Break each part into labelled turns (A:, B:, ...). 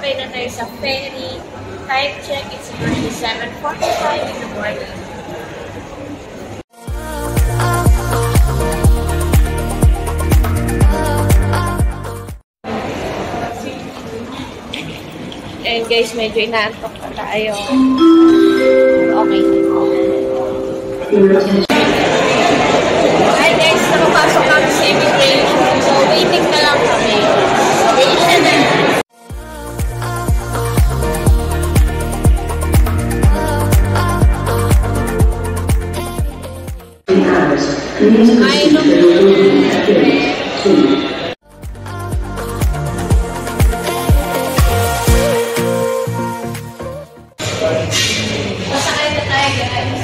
A: Nakasakay na tayo sa ferry. Time check, it's currently 7:45 in the morning. And guys, medyo inaantok na tayo. Okay. Hi guys, nakapasok kami sa immigration. So, waiting na lang kami. Station na. I don't know. Pasakay na tayo, guys.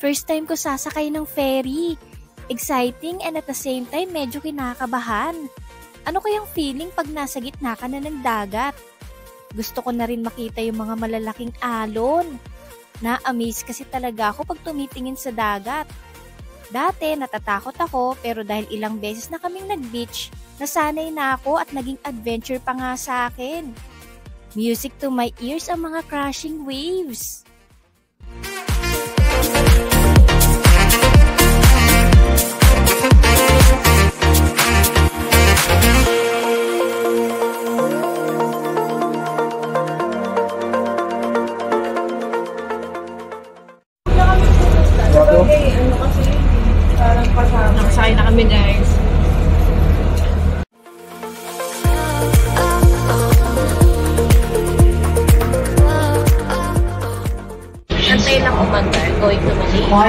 B: First time ko sasakay ng ferry. Exciting and at the same time medyo kinakabahan. Ano kayang feeling pag nasa gitna ka na ng dagat? Gusto ko na rin makita yung mga malalaking alon. Na-amaze kasi talaga ako pag tumitingin sa dagat. Dati natatakot ako pero dahil ilang beses na kaming nag-beach, nasanay na ako at naging adventure pa nga sa akin. Music to my ears ang mga crashing waves.
A: Nakasakay na kami, guys. Antay na kumandar, going to Malaysia.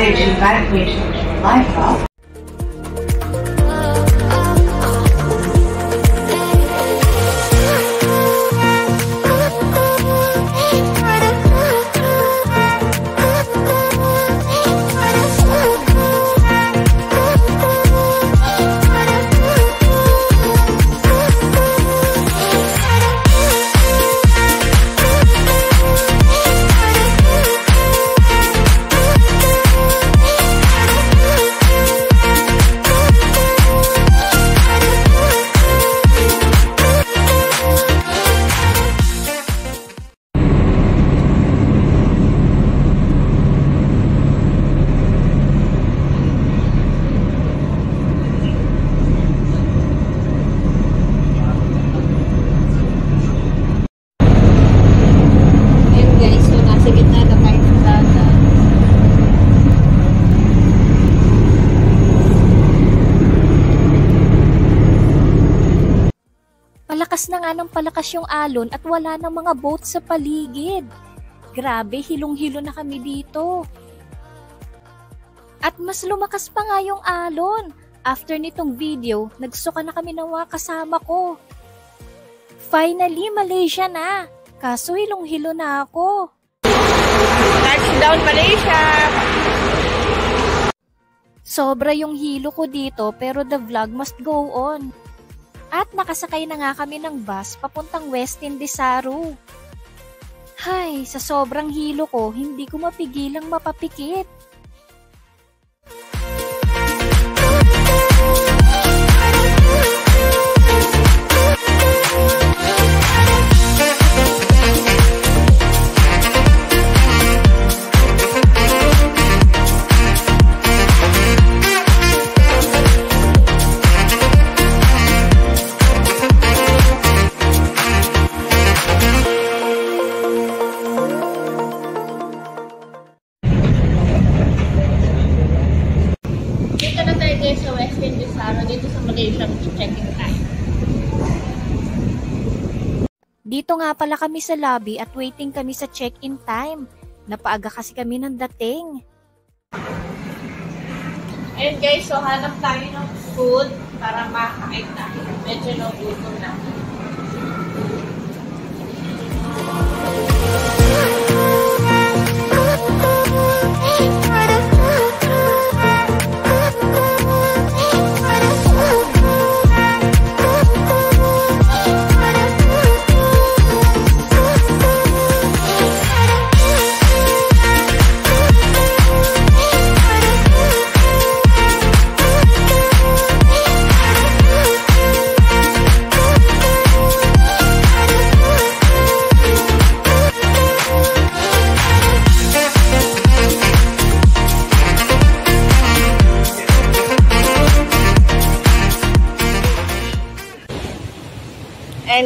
B: Palakas na nga ng palakas yung alon at wala ng mga boat sa paligid. Grabe, hilong-hilo na kami dito. At mas lumakas pa nga yung alon. After nitong video, nagsuka na kami ng mga kasama ko. Finally, Malaysia na. Kaso hilong-hilo na ako.
A: Touchdown, Malaysia!
B: Sobra yung hilo ko dito pero the vlog must go on. At nakasakay na nga kami ng bus papuntang Westin Desaru. Hay, sa sobrang hilo ko, hindi ko mapigilang mapapikit.
A: Sa Westin Desaru, dito sa Malaysia, checking time.
B: Dito nga pala kami sa lobby at waiting kami sa check-in time. Napaaga kasi kami ng dating.
A: Ayun guys, so hanap tayo ng food para makakain tayo. Medyo nagutom na.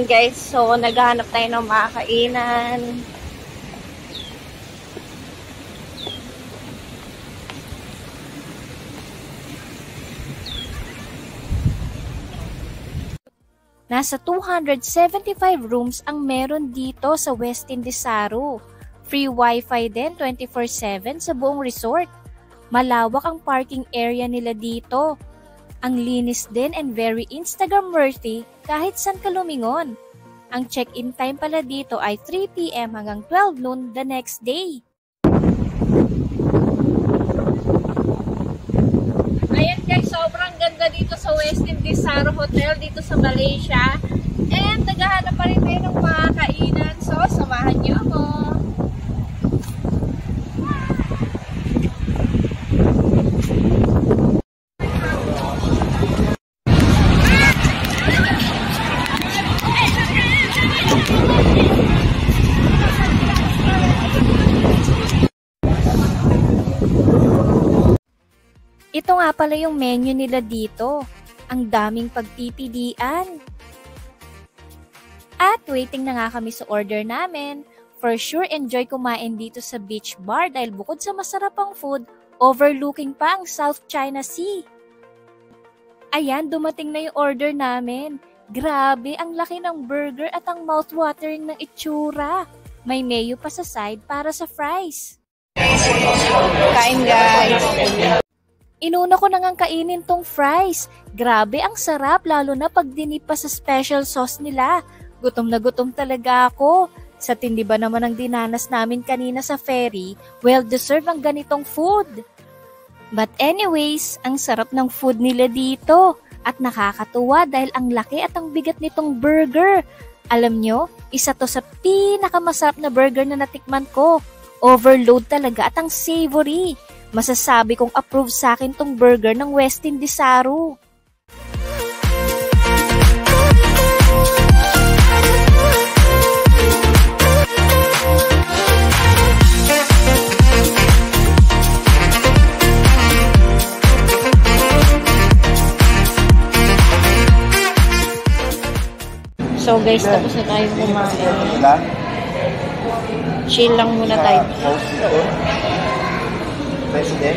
A: Ayan guys, so naghahanap tayo ng makakainan.
B: Nasa 275 rooms ang meron dito sa Westin Desaru. Free wifi din 24/7 sa buong resort. Malawak ang parking area nila dito. Ang linis din and very Instagram-worthy kahit saan ka lumingon. Ang check-in time pala dito ay 3 p.m. hanggang 12 noon the next day.
A: Ayan guys, sobrang ganda dito sa Westin Desaru Hotel dito sa Malaysia. And naghahanap pa rin tayo ng makakainan. So, samahan niyo ako.
B: Ito nga pala yung menu nila dito. Ang daming pagpipilian. At waiting na nga kami sa order namin. For sure, enjoy kumain dito sa beach bar dahil bukod sa masarap ang food, overlooking pa ang South China Sea. Ayan, dumating na yung order namin. Grabe, ang laki ng burger at ang mouth-watering ng itsura. May mayo pa sa side para sa fries.
A: Kain guys.
B: Inuna ko na ngang kainin tong fries. Grabe, ang sarap lalo na pag dinip pa sa special sauce nila. Gutom na gutom talaga ako. Sa tindi ba naman ang dinanas namin kanina sa ferry, well-deserved ang ganitong food. But anyways, ang sarap ng food nila dito. At nakakatuwa dahil ang laki at ang bigat nitong burger. Alam nyo, isa to sa pinakamasarap na burger na natikman ko. Overload talaga at ang savory. Masasabi kong approve sa akin tong burger ng Westin Desaru.
A: So guys, tapos na tayo kumain. Chill lang muna tayo.
C: President?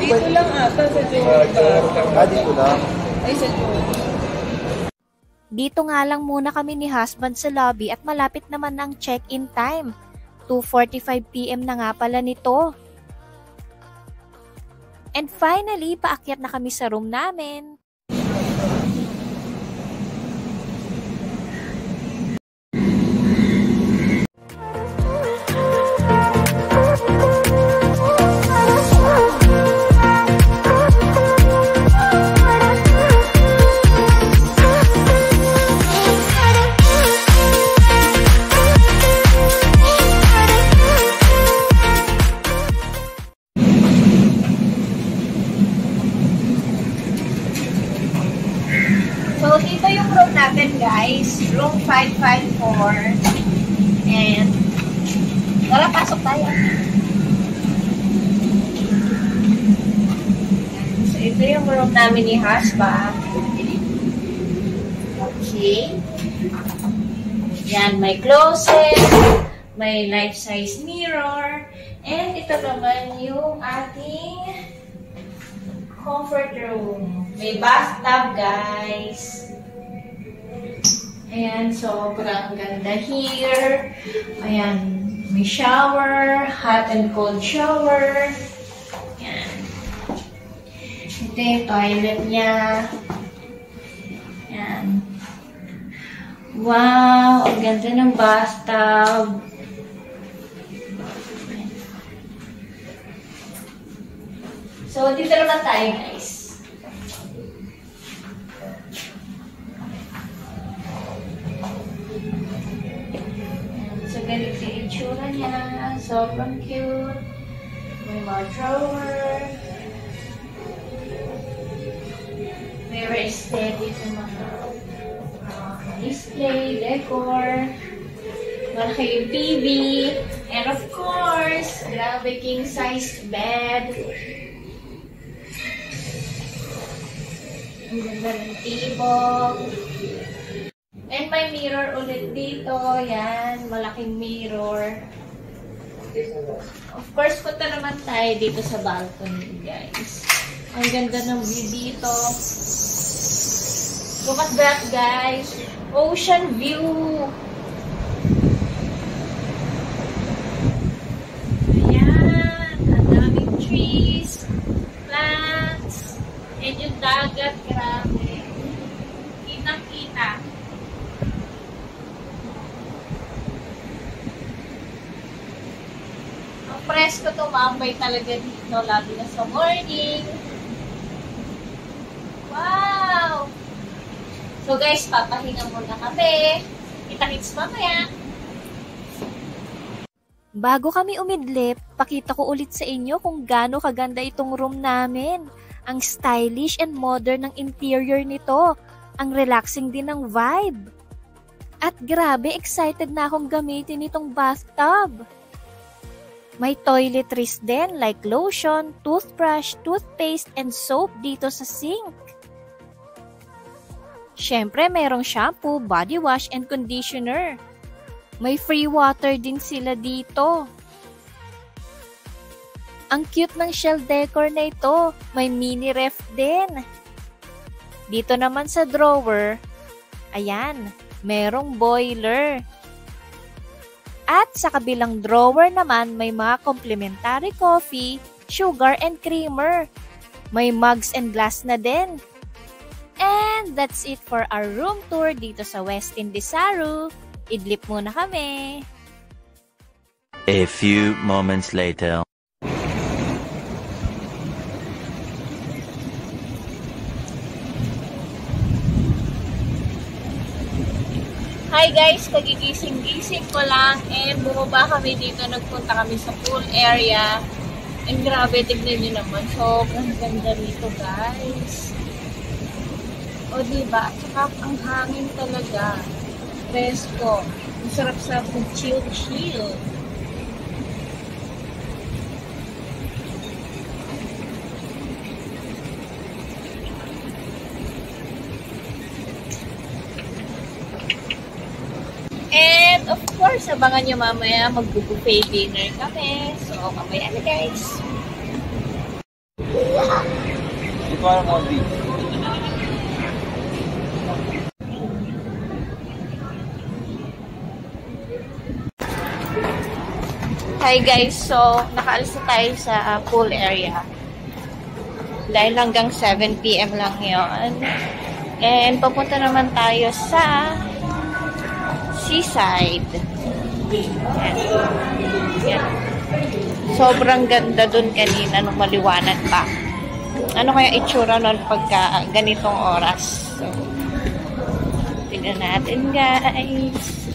D: Dito lang ata sa Jordan.
C: Dito lang.
D: Ay, sa Jordan.
B: Dito nga lang muna kami ni husband sa lobby at malapit naman ang check-in time. 2:45 p.m. na nga pala nito. And finally, paakyat na kami sa room namin.
A: So, dito yung room natin, guys. Room 554. And, tara, pasok tayo. So, ito yung room namin ni husband. Okay. Yan, may closet, may life-size mirror, and ito naman yung ating comfort room. May bathtub, guys. Ayan, sobrang ganda here. Ayan, may shower, hot and cold shower. Ayan. Ito yung toilet niya. Ayan. Wow, ang ganda ng bathtub. So, dito naman tayo, guys. So, ganito yung itsura niya. Sobrang cute. May mga drawer. Very aesthetic na mga display, decor. Malaki yung TV. And of course, grabe king-sized bed. Ang ganda ng tibok. And may mirror ulit dito. Yan, malaking mirror. Of course, punta naman tayo dito sa balcony, guys. Ang ganda ng view dito. Look at that, guys. Ocean view. Ayan. Ang daming trees, plants, and yung dagat, grabe. Kitang-kita. Ang presko tumambay talaga dito, lalo na sa morning. Wow! So guys, papahinga muna kami. Kita-kits mamaya.
B: Bago kami umidlip, pakita ko ulit sa inyo kung gaano kaganda itong room namin. Ang stylish and modern ng interior nito. Ang relaxing din ng vibe. At grabe, excited na akong gamitin itong bathtub. May toiletries din like lotion, toothbrush, toothpaste, and soap dito sa sink. Siyempre, mayroong shampoo, body wash, and conditioner. May free water din sila dito. Ang cute ng shell decor na ito. May mini ref din. Dito naman sa drawer, ayan, merong boiler. At sa kabilang drawer naman, may mga complimentary coffee, sugar, and creamer. May mugs and glass na din. And that's it for our room tour dito sa Westin Desaru. Idlip muna kami.
C: A few moments later.
A: Hi guys, kagigising-gising ko lang and bumaba kami dito, nagpunta kami sa pool area. And grabe, tignan nyo naman, sobrang ganda dito guys. O diba, at saka ang hangin talaga. Presko. Ang sarap-sarap ng chill-chill. And of course, abangan nyo mamaya mag-buffet dinner kami. So, mamaya na guys.
C: Ito ang mga
A: Hi guys, so nakaalis na tayo sa pool area. Dahil hanggang 7 PM lang yun. And papunta naman tayo sa seaside. Yan. Yan. Sobrang ganda dun kanina nung maliwanag pa. Ano kaya itsura nun pagka ganitong oras? So, tignan natin guys.